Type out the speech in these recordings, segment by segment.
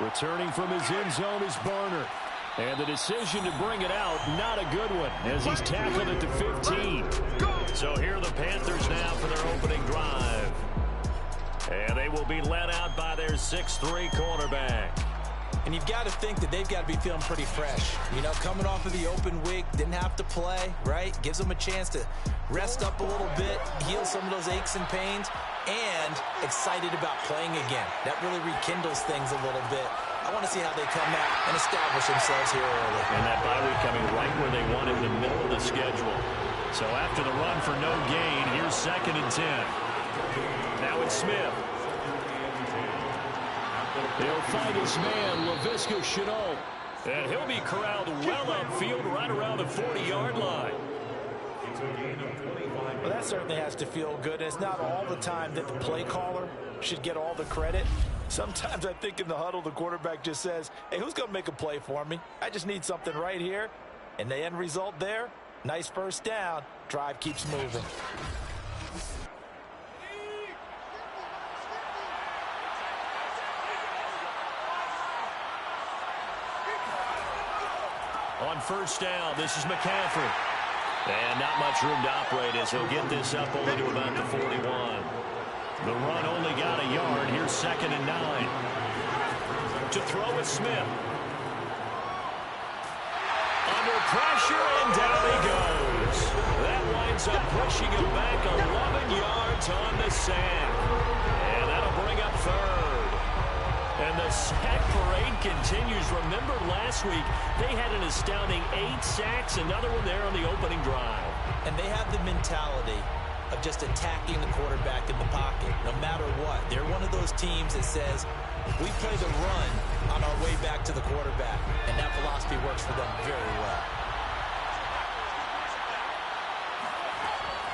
Returning from his end zone is Barner. And the decision to bring it out, not a good one, as he's tackled at the 15. So here are the Panthers now for their opening drive. And they will be led out by their 6'3" quarterback. And you've got to think that they've got to be feeling pretty fresh. You know, coming off of the open week, didn't have to play, right? Gives them a chance to rest up a little bit, heal some of those aches and pains, and excited about playing again. That really rekindles things a little bit. I want to see how they come out and establish themselves here early. And that bye week coming right where they want it in the middle of the schedule. So after the run for no gain, here's 2nd and 10. Now it's Smith. He'll find his man, Laviska Shenault. And he'll be corralled well upfield right around the 40-yard line. Well, that certainly has to feel good. It's not all the time that the play caller should get all the credit. Sometimes I think in the huddle, the quarterback just says, hey, who's going to make a play for me? I just need something right here. And the end result there, nice first down. Drive keeps moving. On first down, this is McCaffrey. And not much room to operate as he'll get this up only to about the 41. The run only got a yard. Here's 2nd and 9. To throw is Smith. Under pressure, and down he goes. That winds up pushing him back 11 yards on the sack. And that'll bring up 3rd. And the sack parade continues. Remember last week, they had an astounding 8 sacks. Another one there on the opening drive. And they have the mentality of just attacking the quarterback in the pocket, no matter what. They're one of those teams that says, we play the run on our way back to the quarterback. And that philosophy works for them very well.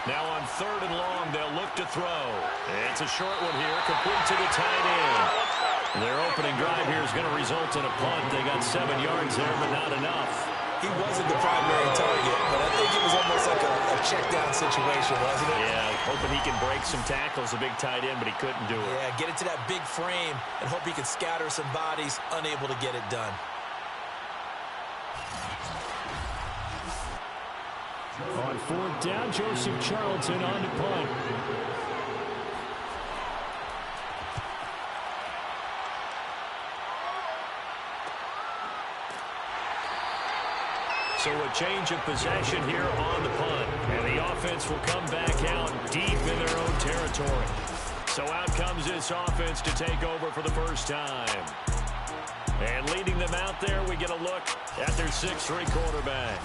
Now on 3rd and long, they'll look to throw. It's a short one here, complete to the tight end. Their opening drive here is going to result in a punt. They got 7 yards there, but not enough. He wasn't the primary target, but I think it was almost like a check-down situation, wasn't it? Yeah, hoping he can break some tackles, a big tight end, but he couldn't do it. Yeah, get it to that big frame and hope he can scatter some bodies, unable to get it done. On 4th down, Joseph Charlton on to punt. So a change of possession here on the punt. And the offense will come back out deep in their own territory. So out comes this offense to take over for the first time. And leading them out there, we get a look at their 6'3" quarterback.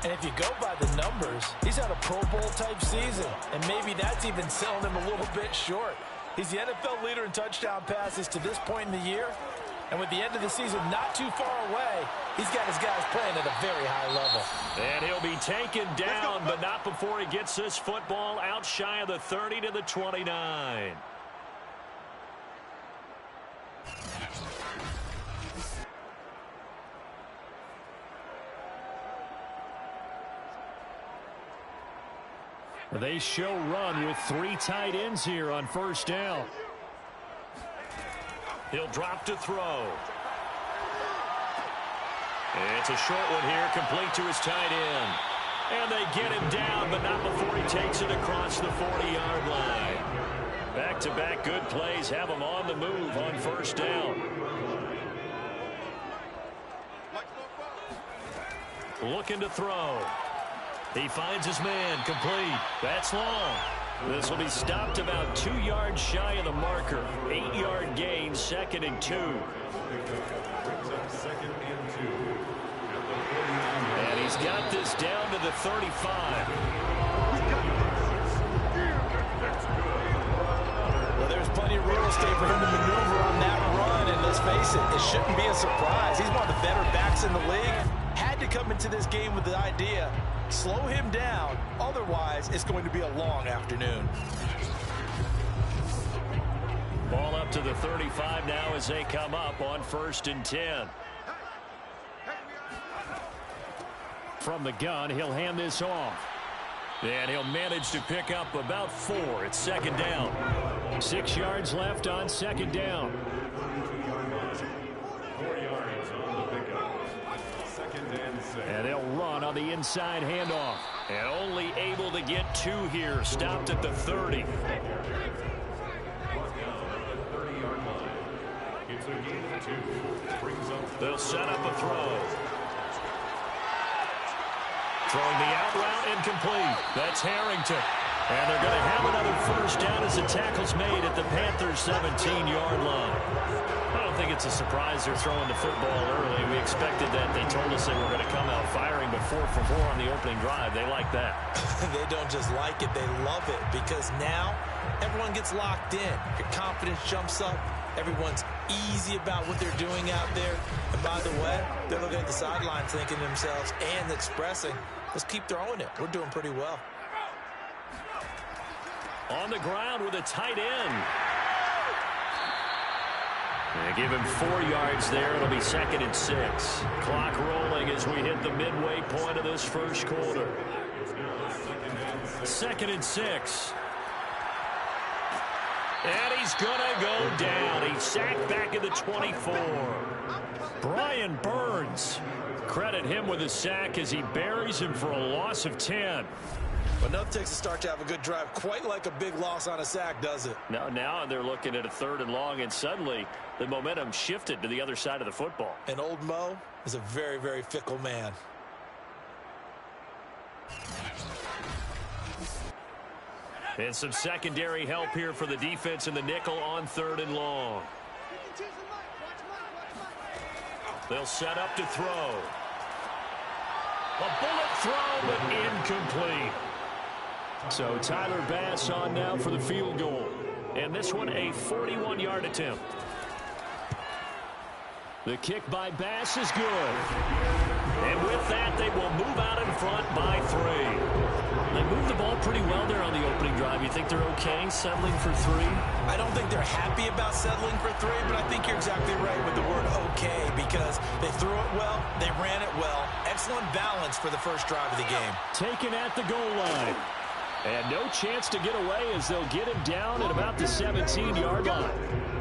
And if you go by the numbers, he's had a Pro Bowl type season. And maybe that's even selling him a little bit short. He's the NFL leader in touchdown passes to this point in the year. And with the end of the season not too far away, he's got his guys playing at a very high level. And he'll be taken down, but not before he gets this football out shy of the 30 to the 29. They show run with 3 tight ends here on first down. He'll drop to throw. It's a short one here, complete to his tight end. And they get him down, but not before he takes it across the 40-yard line. Back-to-back good plays have him on the move on first down. Looking to throw. He finds his man, complete. That's long. This will be stopped about 2 yards shy of the marker. 8-yard gain, 2nd and 2. And he's got this down to the 35. Well, there's plenty of real estate for him to maneuver on that run, and let's face it, it shouldn't be a surprise. He's one of the better backs in the league. Had to come into this game with the idea, slow him down, otherwise it's going to be a long afternoon. Ball up to the 35 now as they come up on 1st and 10. From the gun, he'll hand this off. And he'll manage to pick up about 4. It's 2nd down. 6 yards left on 2nd down. 4 yards on the pickup. 2nd and 6. And they'll run on the inside handoff. And only able to get 2 here. Stopped at the 30. It's a gain of 2. Brings up. They'll set up a throw. Throwing the out route incomplete. That's Harrington. And they're going to have another first down as the tackle's made at the Panthers' 17-yard line. I don't think it's a surprise they're throwing the football early. We expected that. They told us they were going to come out firing, but 4 for 4 on the opening drive. They like that. They don't just like it, they love it, because now everyone gets locked in. Your confidence jumps up. Everyone's easy about what they're doing out there. And by the way, they're looking at the sidelines thinking to themselves and expressing, let's keep throwing it. We're doing pretty well. On the ground with a tight end. They give him 4 yards there. It'll be 2nd and 6. Clock rolling as we hit the midway point of this first quarter. 2nd and 6. And he's going to go down. He's sacked back at the 24. Brian Burns. Credit him with a sack as he buries him for a loss of 10. But nothing takes a start to have a good drive quite like a big loss on a sack, does it? Now they're looking at a 3rd and long, and suddenly the momentum shifted to the other side of the football. And old Mo is a very, very fickle man. And some secondary help here for the defense in the nickel on 3rd and long. They'll set up to throw. A bullet throw, but incomplete. So Tyler Bass on now for the field goal. And this one a 41-yard attempt. The kick by Bass is good. And with that, they will move out in front by 3. They moved the ball pretty well there on the opening drive. You think they're okay settling for 3? I don't think they're happy about settling for 3, but I think you're exactly right with the word okay, because they threw it well, they ran it well. Excellent balance for the first drive of the game. Taken at the goal line. And no chance to get away as they'll get him down at about the 17-yard line.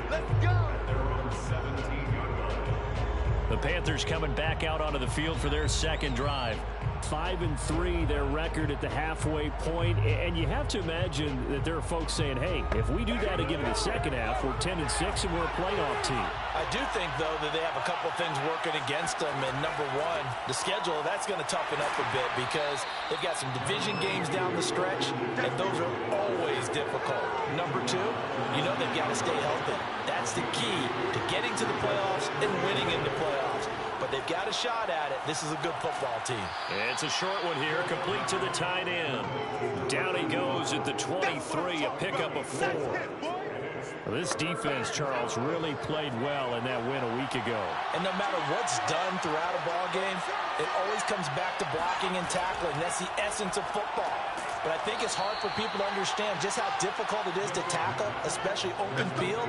Let's go. They're on 17-yard line. The Panthers coming back out onto the field for their 2nd drive. 5-3 their record at the halfway point, and you have to imagine that there are folks saying, hey, if we do that again in the second half, we're 10-6 and we're a playoff team. I do think, though, that they have a couple of things working against them, and number one, the schedule, that's going to toughen up a bit because they've got some division games down the stretch, and those are always difficult. Number two, you know they've got to stay healthy. That's the key to getting to the playoffs and winning in the playoffs. But they've got a shot at it. This is a good football team. It's a short one here, complete to the tight end. Down he goes at the 23, a pickup of 4. Well, this defense, Charles, really played well in that win a week ago. And no matter what's done throughout a ball game, it always comes back to blocking and tackling. That's the essence of football. But I think it's hard for people to understand just how difficult it is to tackle, especially open field.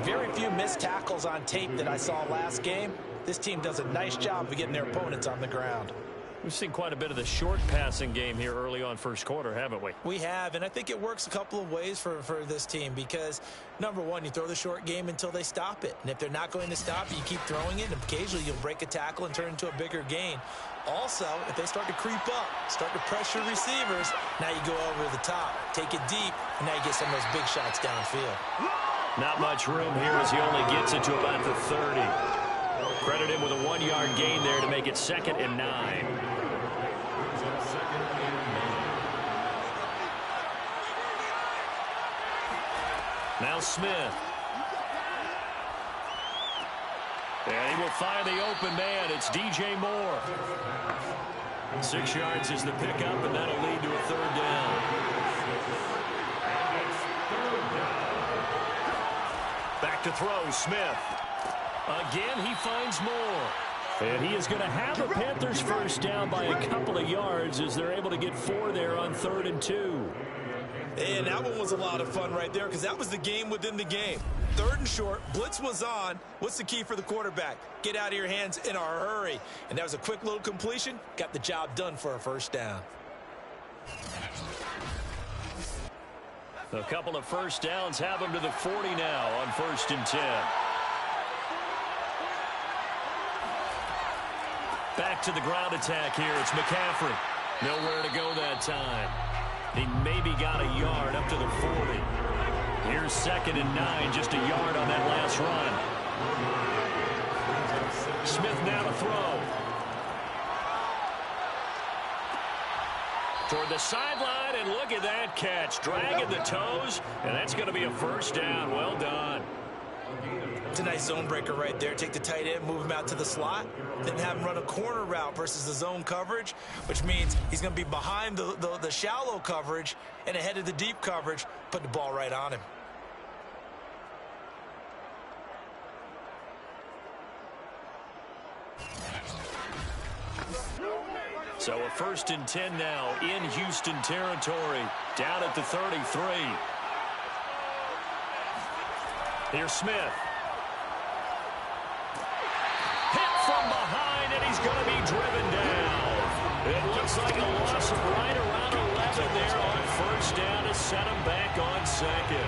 Very few missed tackles on tape that I saw last game. This team does a nice job of getting their opponents on the ground. We've seen quite a bit of the short passing game here early on first quarter, haven't we? We have, and I think it works a couple of ways for this team because, number one, you throw the short game until they stop it. And if they're not going to stop it, you keep throwing it, and occasionally you'll break a tackle and turn it into a bigger gain. Also, if they start to creep up, start to pressure receivers, now you go over the top, take it deep, and now you get some of those big shots downfield. Not much room here as he only gets it to about the 30. Credit him with a 1-yard gain there to make it 2nd and 9. Now Smith. And he will find the open man. It's DJ Moore. 6 yards is the pickup, and that'll lead to a 3rd down. Back to throw, Smith. Again, he finds Moore. And he is going to have the Panthers first down by a couple of yards as they're able to get 4 there on 3rd and 2. And that one was a lot of fun right there because that was the game within the game. 3rd and short, blitz was on. What's the key for the quarterback? Get out of your hands in a hurry. And that was a quick little completion. Got the job done for a first down. A couple of first downs have them to the 40 now on 1st and 10. Back to the ground attack here. It's McCaffrey. Nowhere to go that time. He maybe got a yard up to the 40. Here's 2nd and 9, just a yard on that last run. Smith now to throw. Toward the sideline, and look at that catch. Dragging the toes, and that's going to be a first down. Well done. It's a nice zone breaker right there. Take the tight end, move him out to the slot, then have him run a corner route versus the zone coverage, which means he's going to be behind the shallow coverage and ahead of the deep coverage, put the ball right on him. So a 1st and 10 now in Houston territory, down at the 33. Here's Smith. Hit from behind, and he's going to be driven down. It looks like a loss of right around 11 there on 1st down to set him back on 2nd.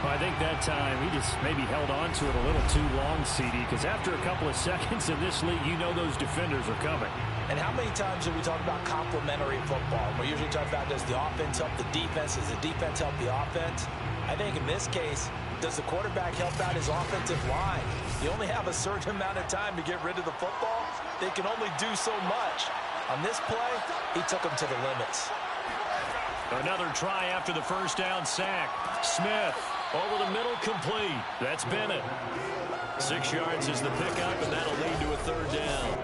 Well, I think that time he just maybe held on to it a little too long, CD, because after a couple of seconds in this league, you know those defenders are coming. And how many times do we talk about complementary football? We usually talk about, does the offense help the defense? Does the defense help the offense? I think in this case, does the quarterback help out his offensive line? You only have a certain amount of time to get rid of the football. They can only do so much. On this play, he took them to the limits. Another try after the 1st down sack. Smith over the middle, complete. That's Bennett. 6 yards is the pickup, and that'll lead to a 3rd down.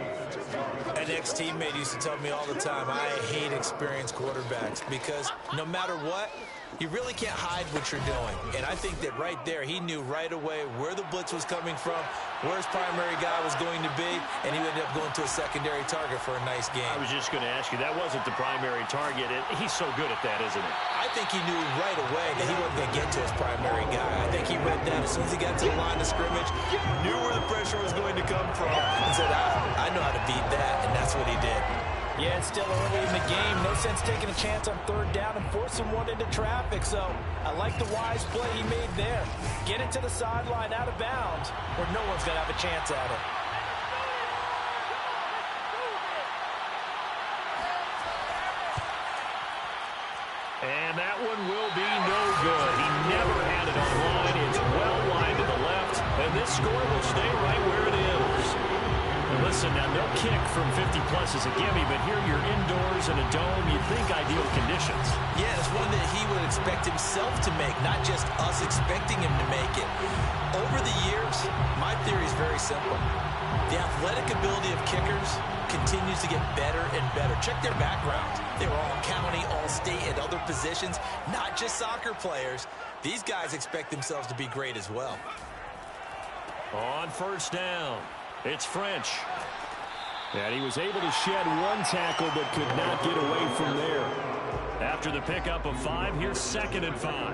An ex-teammate used to tell me all the time, I hate experienced quarterbacks because no matter what, you really can't hide what you're doing. And I think that right there, he knew right away where the blitz was coming from, where his primary guy was going to be, and he ended up going to a secondary target for a nice game. I was just going to ask you, that wasn't the primary target. He's so good at that, isn't he? I think he knew right away that he wasn't going to get to his primary guy. I think he read that as soon as he got to the line of scrimmage, knew where the pressure was going to come from, and said, I know how to beat that, and that's what he did. Yeah, it's still early in the game. No sense taking a chance on 3rd down and forcing one into traffic. So I like the wise play he made there. Get it to the sideline out of bounds where no one's going to have a chance at it. And that one will be no good. He never had it on line. It's well wide to the left. And this score will stay right where it is. And listen, now no kick from 50-plus is a gimme, but here you're indoors in a dome. You'd think ideal conditions. Yeah, it's one that he would expect himself to make, not just us expecting him to make it. Over the years, my theory is very simple. The athletic ability of kickers continues to get better and better. Check their backgrounds. They were all county, all state, and other positions, not just soccer players. These guys expect themselves to be great as well. On 1st down, it's French. And he was able to shed one tackle but could not get away from there. After the pickup of 5, here's 2nd and 5.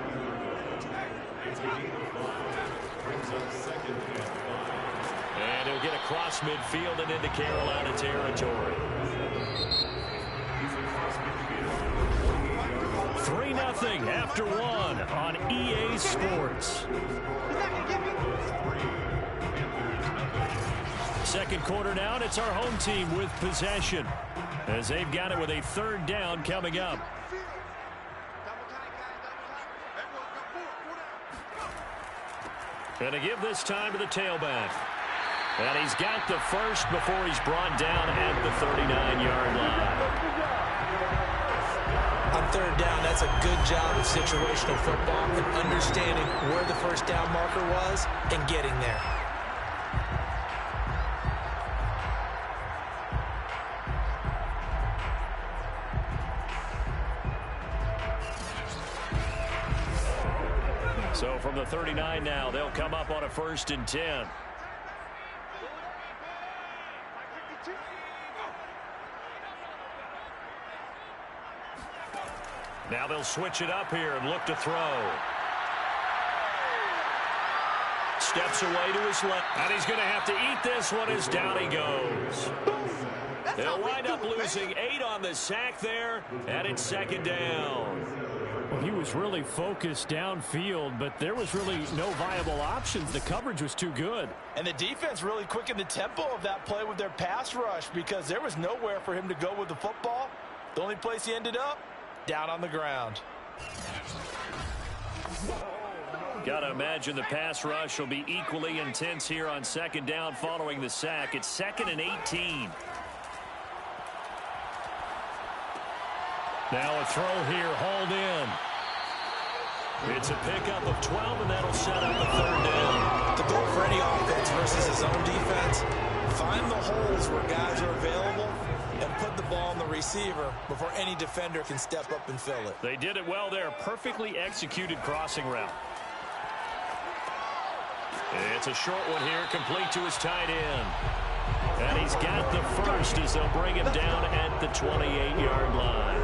And he'll get across midfield and into Carolina territory. 3-0 after 1 on EA Sports. 2nd quarter down, it's our home team with possession as they've got it with a 3rd down coming up. And to give this time to the tailback. And he's got the first before he's brought down at the 39-yard line. On 3rd down, that's a good job of situational football and understanding where the 1st down marker was and getting there. So from the 39 now, they'll come up on a 1st and 10. Now they'll switch it up here and look to throw. Steps away to his left. And he's going to have to eat this one as down he goes. They'll wind up losing 8 on the sack there, and it's 2nd down. Well, he was really focused downfield, but there was really no viable options. The coverage was too good. And the defense really quickened the tempo of that play with their pass rush because there was nowhere for him to go with the football. The only place he ended up, down on the ground. Got to imagine the pass rush will be equally intense here on second down following the sack. It's 2nd and 18. Now a throw here, hauled in. It's a pickup of 12, and that'll set up a 3rd down. The goal for any offense versus his own defense, find the holes where guys are available and put the ball on the receiver before any defender can step up and fill it. They did it well there. Perfectly executed crossing route. It's a short one here, complete to his tight end. And he's got the first as they'll bring him down at the 28-yard line.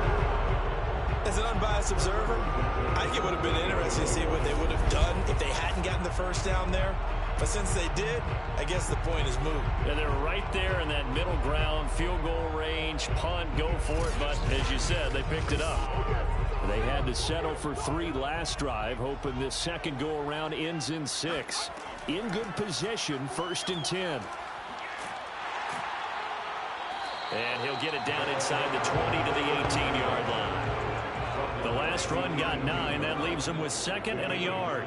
As an unbiased observer, I think it would have been interesting to see what they would have done if they hadn't gotten the first down there. But since they did, I guess the point is moot. And they're right there in that middle ground, field goal range, punt, go for it. But as you said, they picked it up. They had to settle for 3 last drive, hoping this second go-around ends in 6. In good position, 1st and 10. And he'll get it down inside the 20 to the 18-yard line. The last run got 9. That leaves him with 2nd and a yard.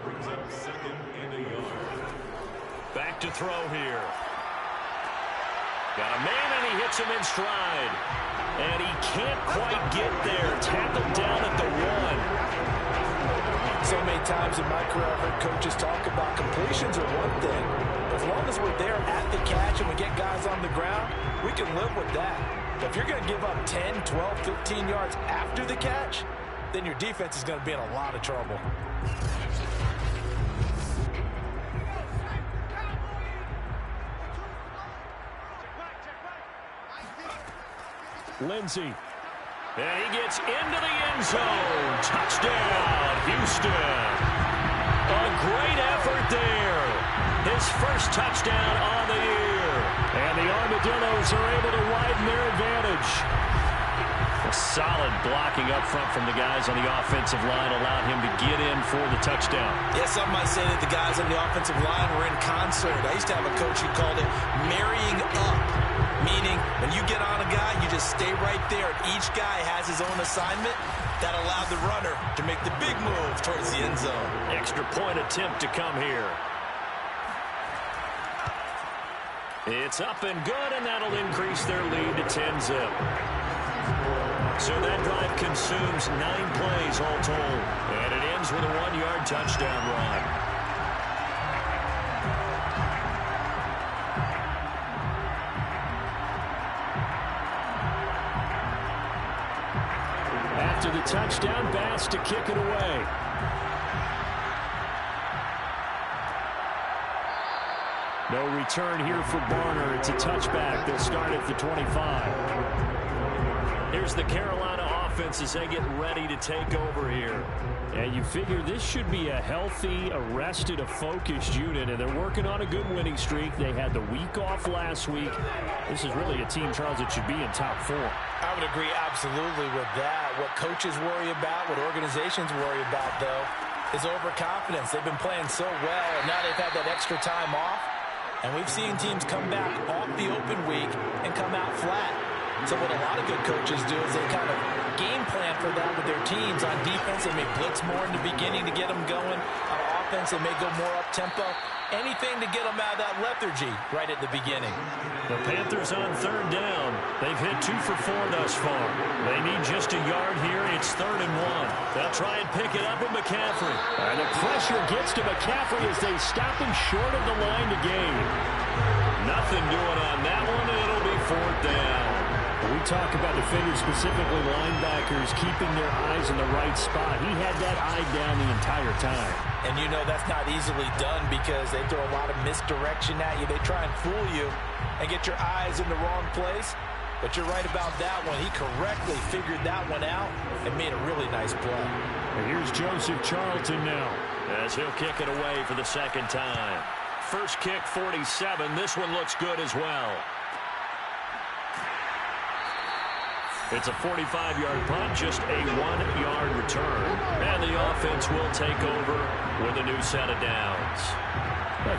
Brings up 2nd and a yard. Back to throw here. Got a man, and he hits him in stride. And he can't quite get there. Tackled down at the 1. So many times in my career, I've heard coaches talk about completions are one thing. As long as we're there at the catch and we get guys on the ground, we can live with that. But if you're going to give up 10, 12, 15 yards after the catch, then your defense is going to be in a lot of trouble. Lindsey. And he gets into the end zone. Touchdown, Houston. A great effort there. His first touchdown on the year. And the Armadillos are able to widen their advantage. A solid blocking up front from the guys on the offensive line allowed him to get in for the touchdown. Yeah, some might say that the guys on the offensive line were in concert. I used to have a coach who called it marrying up, meaning when you get on a guy, you just stay right there. Each guy has his own assignment. That allowed the runner to make the big move towards the end zone. Extra point attempt to come here. It's up and good, and that'll increase their lead to 10-zip. So that drive consumes 9 plays all told. And it ends with a 1-yard touchdown run. After the touchdown, Bass to kick it away. No return here for Barner. It's a touchback. They'll start at the 25. Here's the Carolina offense as they get ready to take over here. And you figure this should be a healthy, a focused unit, and they're working on a good winning streak. They had the week off last week. This is really a team, Charles, that should be in top 4. I would agree absolutely with that. What coaches worry about, what organizations worry about, though, is overconfidence. They've been playing so well, and now they've had that extra time off. And we've seen teams come back off the open week and come out flat. So what a lot of good coaches do is they kind of game plan for that with their teams. On defense, they may blitz more in the beginning to get them going. On offense, they may go more up-tempo. Anything to get them out of that lethargy right at the beginning. The Panthers on 3rd down. They've hit 2 for 4 thus far. They need just a yard here. It's 3rd and 1. They'll try and pick it up with McCaffrey. And the pressure gets to McCaffrey as they stop him short of the line to gain. Nothing doing on that one, and it'll be 4th down. We talk about defenders, specifically linebackers, keeping their eyes in the right spot. He had that eye down the entire time. And you know that's not easily done because they throw a lot of misdirection at you. They try and fool you and get your eyes in the wrong place. But you're right about that one. He correctly figured that one out and made a really nice play. And here's Joseph Charlton now as he'll kick it away for the 2nd time. First kick, 47. This one looks good as well. It's a 45-yard punt, just a 1-yard return. And the offense will take over with a new set of downs.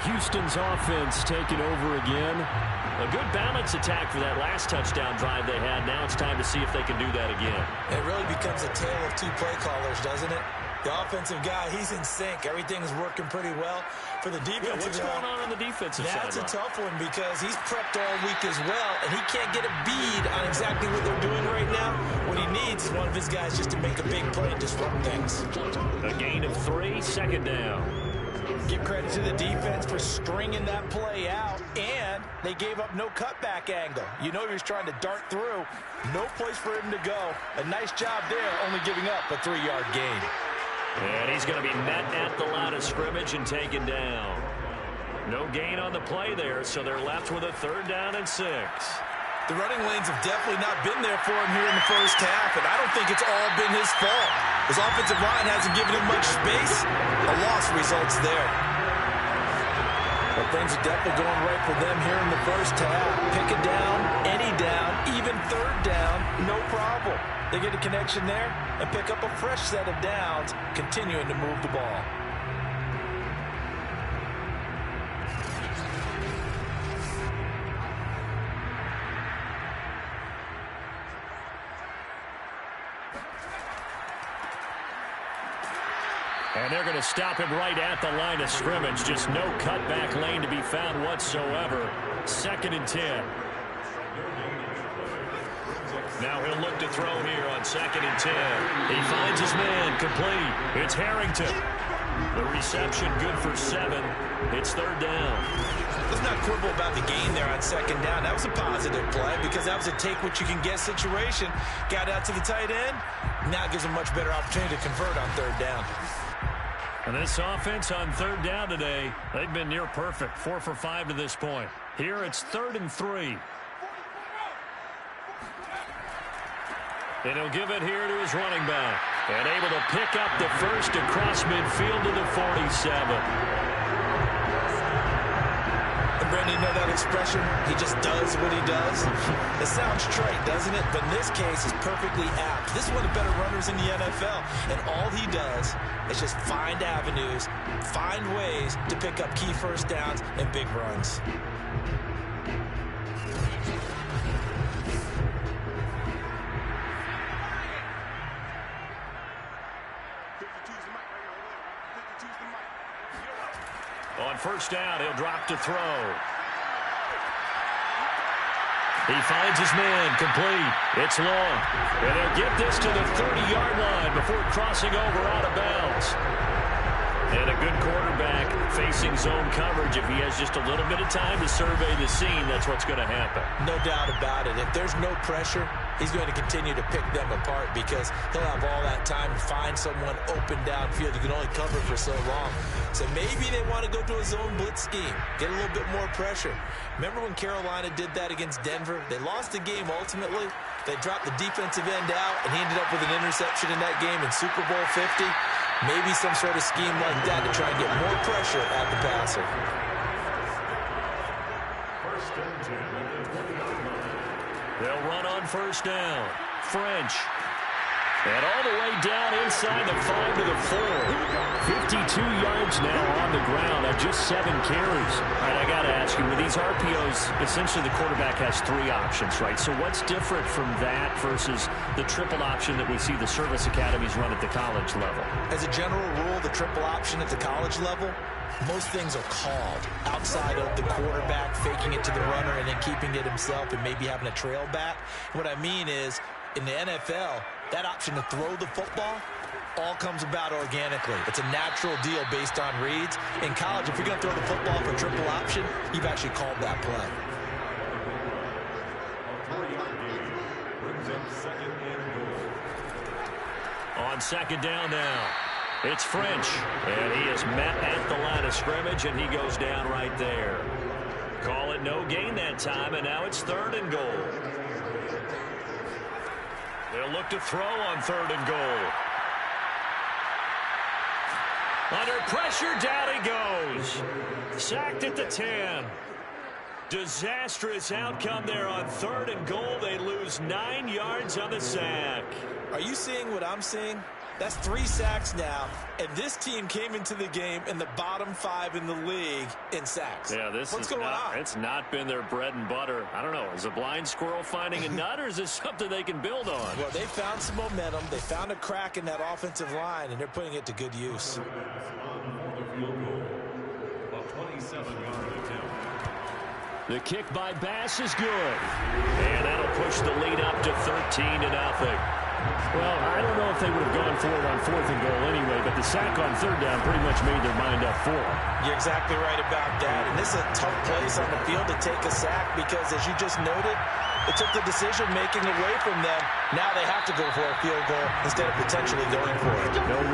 Houston's offense taking over again. A good balance attack for that last touchdown drive they had. Now it's time to see if they can do that again. It really becomes a tale of two play callers, doesn't it? The offensive guy, he's in sync. Everything's working pretty well. For the defensive what's going on the defensive side? That's a tough one because he's prepped all week as well, and he can't get a bead on exactly what they're doing right now. What he needs is one of his guys just to make a big play and disrupt things. A gain of 3, second down. Give credit to the defense for stringing that play out, and they gave up no cutback angle. You know he was trying to dart through. No place for him to go. A nice job there, only giving up a 3-yard gain. And he's going to be met at the line of scrimmage and taken down. No gain on the play there, so they're left with a 3rd down and 6. The running lanes have definitely not been there for him here in the first half, and I don't think it's all been his fault. His offensive line hasn't given him much space. A loss results there. But things are definitely going right for them here in the first half. Pick it down, any down, even 3rd down, no problem. They get a connection there and pick up a fresh set of downs, continuing to move the ball. And they're going to stop him right at the line of scrimmage. Just no cutback lane to be found whatsoever. 2nd and 10. Now he'll look to throw here on 2nd and 10. He finds his man complete. It's Harrington. The reception good for 7. It's 3rd down. Let's not quibble about the gain there on 2nd down. That was a positive play because that was a take-what-you-can-get situation. Got out to the tight end. Now it gives him a much better opportunity to convert on 3rd down. And this offense on 3rd down today, they've been near perfect. 4 for 5 to this point. Here it's 3rd and 3. And he'll give it here to his running back. And able to pick up the first across midfield to the 47. And Brandon, you know that expression? He just does what he does. It sounds trite, doesn't it? But in this case, it's perfectly apt. This is one of the better runners in the NFL. And all he does is just find avenues, find ways to pick up key first downs and big runs. On 1st down, he'll drop to throw. He finds his man complete. It's long. And they'll get this to the 30-yard line before crossing over out of bounds. And a good quarterback facing zone coverage. If he has just a little bit of time to survey the scene, that's what's going to happen. No doubt about it. If there's no pressure, he's going to continue to pick them apart because he'll have all that time to find someone open downfield. He can only cover for so long. So maybe they want to go to a zone blitz scheme, get a little bit more pressure. Remember when Carolina did that against Denver? They lost the game ultimately. They dropped the defensive end out, and he ended up with an interception in that game in Super Bowl 50. Maybe some sort of scheme like that to try and get more pressure at the passer. They'll run on 1st down. French. And all the way down inside the 5 to the 4. 52 yards now on the ground on just 7 carries. All right, I got to ask you, with these RPOs, essentially the quarterback has 3 options, right? So what's different from that versus the triple option that we see the service academies run at the college level? As a general rule, the triple option at the college level, most things are called outside of the quarterback faking it to the runner and then keeping it himself and maybe having a trail back. What I mean is, in the NFL, that option to throw the football all comes about organically. It's a natural deal based on reads. In college, if you're going to throw the football for triple option, you've actually called that play. On 2nd down now, it's French. And he is met at the line of scrimmage, and he goes down right there. Call it no gain that time, and now it's 3rd and goal. They'll look to throw on 3rd and goal. Under pressure, down he goes. Sacked at the 10. Disastrous outcome there on 3rd and goal. They lose 9 yards on the sack. Are you seeing what I'm seeing? That's 3 sacks now, and this team came into the game in the bottom 5 in the league in sacks. Yeah, what's going on? It's not been their bread and butter. I don't know. Is a blind squirrel finding a nut, or is this something they can build on? Well, they found some momentum. They found a crack in that offensive line, and they're putting it to good use. The kick by Bass is good. And that'll push the lead up to 13-0. Well, I don't know if they would have gone for it on 4th and goal anyway, but the sack on 3rd down pretty much made their mind up for it. You're exactly right about that. And this is a tough place on the field to take a sack because, as you just noted, it took the decision-making away from them. Now they have to go for a field goal instead of potentially going for it. No